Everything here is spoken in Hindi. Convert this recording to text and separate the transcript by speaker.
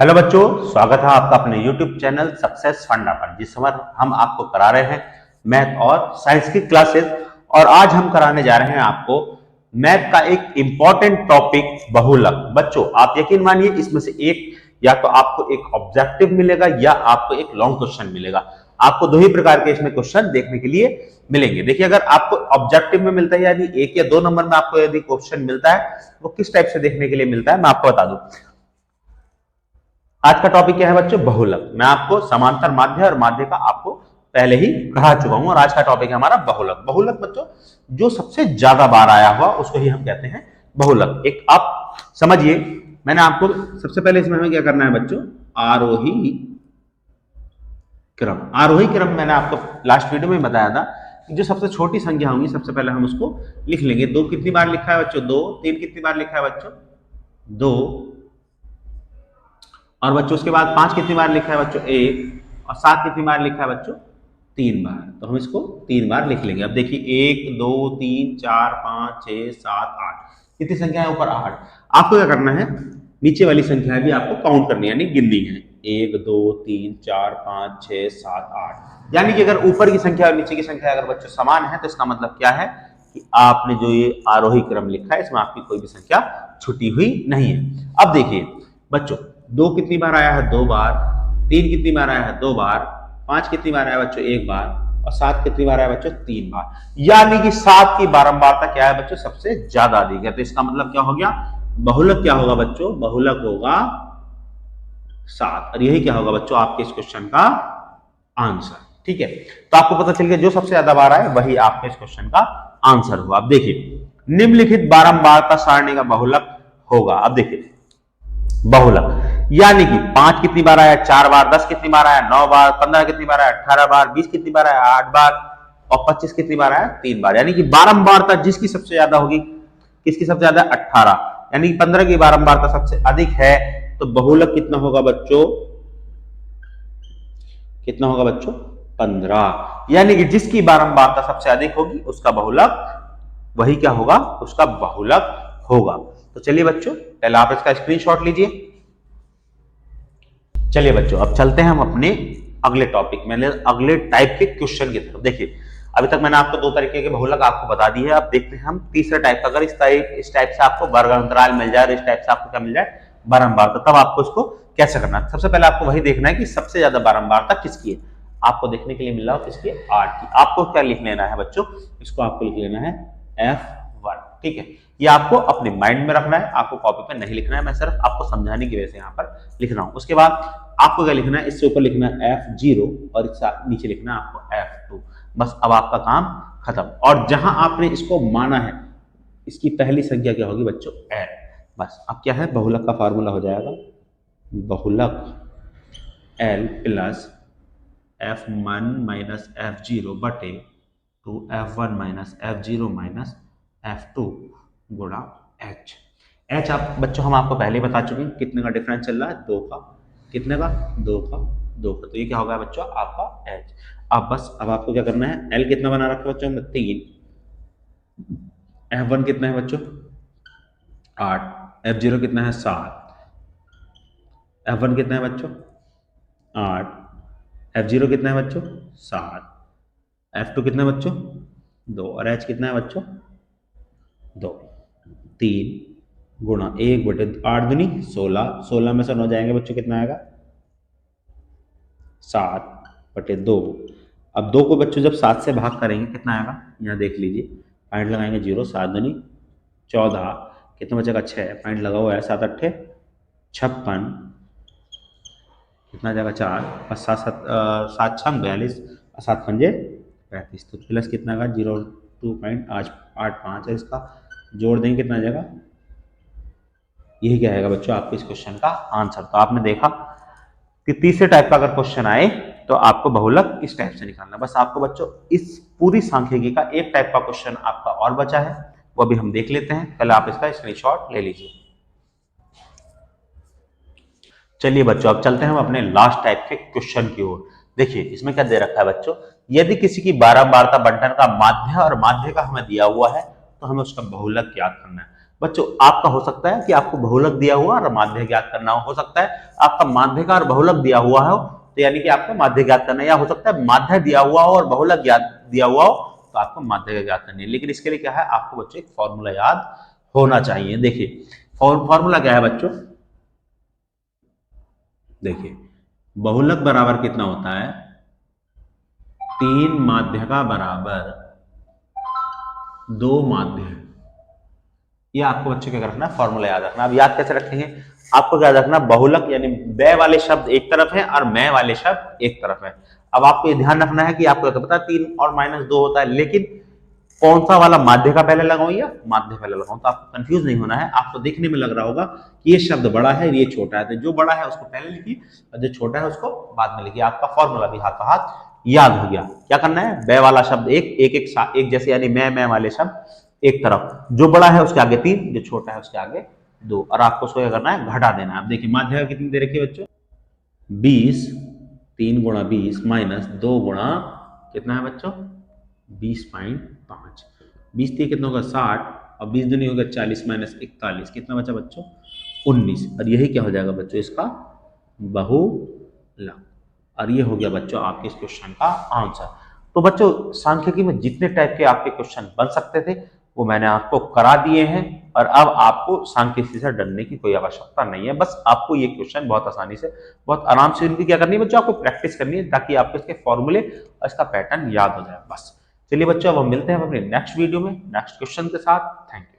Speaker 1: हेलो बच्चों, स्वागत है आपका अपने YouTube चैनल सक्सेस फंडा पर, जिस समय हम आपको करा रहे हैं मैथ और साइंस की क्लासेस। और आज हम कराने जा रहे हैं आपको मैथ का एक इंपॉर्टेंट टॉपिक बहुलक। बच्चों आप यकीन मानिए, इसमें से एक या तो आपको एक ऑब्जेक्टिव मिलेगा या आपको एक लॉन्ग क्वेश्चन मिलेगा। आपको दो ही प्रकार के इसमें क्वेश्चन देखने के लिए मिलेंगे। देखिए, अगर आपको ऑब्जेक्टिव में मिलता है यानी 1 या 2 नंबर में आपको यदि क्वेश्चन मिलता है, वो किस टाइप से देखने के लिए मिलता है मैं आपको बता दूं। आज का टॉपिक क्या है बच्चों? बहुलक। मैं आपको समांतर माध्य और माध्य का आपको पहले ही पढ़ा चुका हूं और आज का टॉपिक है हमारा बहुलक। बहुलक बच्चों जो सबसे ज्यादा बार आया हुआ उसको ही हम कहते हैं बहुलक। एक आप समझिए, मैंने आपको सबसे पहले इसमें हमें क्या करना है बच्चों? आरोही क्रम। आरोही क्रम मैंने आपको लास्ट वीडियो में बताया था कि जो सबसे छोटी संख्या होंगी सबसे पहले हम उसको लिख लेंगे। 2 कितनी बार लिखा है बच्चों? 2। 3 कितनी बार लिखा है बच्चों? 2। और बच्चों उसके बाद 5 कितनी बार लिखा है बच्चों? 1। और 7 कितनी बार लिखा है बच्चों? 3 बार। तो हम इसको 3 बार लिख लेंगे। अब देखिए 1 2 3 4 5 6 7 8 कितनी संख्या है ऊपर? 8। आपको क्या करना है? नीचे वाली संख्या भी आपको काउंट करनी है यानी गिननी है। 1 2 3 4 5 6 7 8। यानी कि अगर ऊपर की संख्या और नीचे की संख्या अगर बच्चों समान है तो इसका मतलब क्या है कि आपने जो ये आरोही क्रम लिखा है इसमें आपकी कोई भी संख्या छुटी हुई नहीं है। अब देखिए बच्चों 2 कितनी बार आया है? 2 बार। 3 कितनी बार आया है? 2 बार। 5 कितनी बार आया बच्चों? 1 बार। और 7 कितनी बार आया बच्चों? 3 बार। यानी कि 7 की बारंबारता क्या है बच्चों? सबसे ज्यादा अधिक है। तो इसका मतलब क्या हो गया? बहुलक क्या होगा बच्चों? बहुलक होगा 7। और यही क्या होगा बच्चों? आपके इस क्वेश्चन का आंसर। ठीक है, तो आपको पता चल गया जो सबसे ज्यादा बार आए वही आपके इस क्वेश्चन का आंसर होगा। अब देखिए निम्नलिखित बारंबारता सारणी का बहुलक होगा। अब देखिए बहुलक यानी कि 5 कितनी बार आया? 4 बार। 10 कितनी बार आया? 9 बार। 15 कितनी बार आया? 18 बार। 20 कितनी बार आया? 8 बार। और 25 कितनी बार आया? 3 बार। यानी कि बारंबारता जिसकी सबसे ज्यादा होगी, किसकी सबसे ज्यादा? 18। यानी कि 15 की बारंबारता सबसे अधिक है। तो बहुलक कितना होगा बच्चों? कितना होगा बच्चों? 15। यानी कि जिसकी बारंबारता सबसे अधिक होगी उसका बहुलक वही क्या होगा? उसका बहुलक होगा। तो चलिए बच्चों पहले आप इसका स्क्रीनशॉट लीजिए। चलिए बच्चों अब चलते हैं हम अपने अगले टॉपिक में, अगले टाइप के क्वेश्चन की तरफ। देखिए अभी तक मैंने आपको 2 तरीके के बहुलक आपको बता दी है। अब देखते हैं हम तीसरे टाइप का। अगर इस टाइप से आपको वर्ग अंतराल मिल जाए और इस टाइप से आपको क्या मिल जाए? बारंबारता, तब आपको इसको कैसे करना है? सबसे पहले आपको वही देखना है कि सबसे ज्यादा बारंबारता किसकी है। आपको देखने के लिए मिल रहा हो किसकी? 8 की। आपको क्या लिख लेना है बच्चों? इसको आपको लिख लेना है F1। ठीक है, ये आपको अपने माइंड में रखना है, आपको कॉपी पे नहीं लिखना है। मैं सिर्फ आपको समझाने की वजह से यहाँ पर लिख रहा हूँ। उसके बाद आपको क्या लिखना है? इससे ऊपर लिखना है F0 और नीचे लिखना है आपको F2। बस अब आपका काम खत्म। और जहां आपने इसको माना है इसकी पहली संख्या क्या होगी बच्चों? L। बस अब क्या है? बहुलक का फार्मूला हो जाएगा बहुलक L plus F1 minus F0 बटे 2 F1 minus F0 minus F2 गुणा H। H आप बच्चों हम आपको पहले ही बता चुके हैं कितने का डिफरेंस चल रहा है? 2 का। कितने का? 2 का। 2 का। तो ये क्या होगा बच्चों? आपका H। अब आपको क्या करना है? L कितना बना रखा है बच्चों? 3। F1 कितना है बच्चों? 8। F0 कितना है? 7। F1 कितना है बच्चों? 8। F0 कितना है बच्चों? 7। F2 कितना है बच्चों? 2। और H कितना है बच्चों? 2। 3 गुणा 1 बटे 8 दूनी 16। 16 में से 9 जाएंगे बच्चों, कितना आएगा? 7 बटे 2। अब 2 को बच्चों जब 7 से भाग करेंगे कितना आएगा? यहाँ देख लीजिए, पॉइंट लगाएंगे 0। 7 दूनी 14। कितना बचेगा? 6। पॉइंट लगा हुआ है। 7 अट्ठे 56। कितना आ जाएगा? 4। और 7 छंग 42 और 7 पंजे 35। तो प्लस कितना आएगा? 0.285 है। इसका जोड़ देंगे कितना आ जाएगा? यही क्या आएगा बच्चों आपके इस क्वेश्चन का आंसर। तो आपने देखा कि तीसरे टाइप का अगर क्वेश्चन आए तो आपको बहुलक इस टाइप से निकालना। बस आपको बच्चों इस पूरी सांख्यिकी का एक टाइप का क्वेश्चन आपका और बचा है, वो अभी हम देख लेते हैं। पहले आप इसका स्क्रीनशॉट ले लीजिए। चलिए बच्चों अब चलते हैं हम अपने लास्ट टाइप के क्वेश्चन की ओर। देखिए इसमें क्या दे रखा है बच्चों? यदि किसी की बारंबारता बंटन का माध्य और माध्य का हमें दिया हुआ है तो हमें उसका बहुलक याद करना है। बच्चों आपका हो सकता है कि आपको बहुलक दिया हुआ और माध्य ज्ञात करना हो सकता है आपका माध्य का और बहुलक दिया हुआ हो, तो यानी कि आपको माध्य ज्ञात करना है, या हो सकता है माध्य दिया हुआ हो और बहुलक ज्ञात दिया हुआ हो तो आपको माध्य ज्ञात करनी है। लेकिन इसके लिए क्या है, आपको बच्चों एक फॉर्मूला याद होना चाहिए। देखिए फॉर्मूला क्या है बच्चों, देखिए बहुलक बराबर कितना होता है, 3 माध्य का बराबर 2 माध्य। ये आपको बच्चों क्या रखना है, फॉर्मूला याद रखना। अब याद कैसे रखेंगे, आपको क्या रखना, बहुलक यानी बै वाले शब्द एक तरफ है और मैं वाले शब्द एक तरफ है। अब आपको ये ध्यान रखना है कि आपको तो पता 3 और -2 होता है, लेकिन कौन सा वाला माध्य का पहले लगाऊं या माध्य पहले लगाऊं, तो आपको कंफ्यूज नहीं होना है। आपको देखने में लग रहा होगा कि ये शब्द बड़ा है ये छोटा है, तो जो बड़ा है उसको पहले लिखिए और जो छोटा है उसको बाद में लिखिए। आपका फॉर्मूला भी हाथों हाथ याद हो गया। क्या करना है, बै वाला शब्द एक जैसे, यानी मैं वाले शब्द एक तरफ, जो बड़ा है उसके आगे 3, जो छोटा है उसके आगे 2, और आपको उसको क्या करना है, घटा देना है। अब देखिए माध्य कितनी दे रखी है बच्चों, 20, 3 गुणा 20 माइनस 2 गुणा कितना है बच्चों, 20.5, 20 थी कितना होगा 60, और 20 दूनी होगा 40 माइनस 41, कितना बचा बच्चों 19, और यही क्या हो जाएगा बच्चों इसका बहुलक। और ये हो गया बच्चों आपके इस क्वेश्चन का आंसर। तो बच्चों सांख्यिकी में जितने टाइप के आपके क्वेश्चन बन सकते थे वो मैंने आपको करा दिए हैं, और अब आपको सांख्यिकी से डरने की कोई आवश्यकता नहीं है। बस आपको ये क्वेश्चन बहुत आसानी से, बहुत आराम से इनकी क्या करनी है बच्चों, आपको प्रैक्टिस करनी है, ताकि आपको इसके फॉर्मूले और इसका पैटर्न याद हो जाए। बस चलिए बच्चों, अब हम मिलते हैं अपने नेक्स्ट वीडियो में नेक्स्ट क्वेश्चन के साथ। Thank you.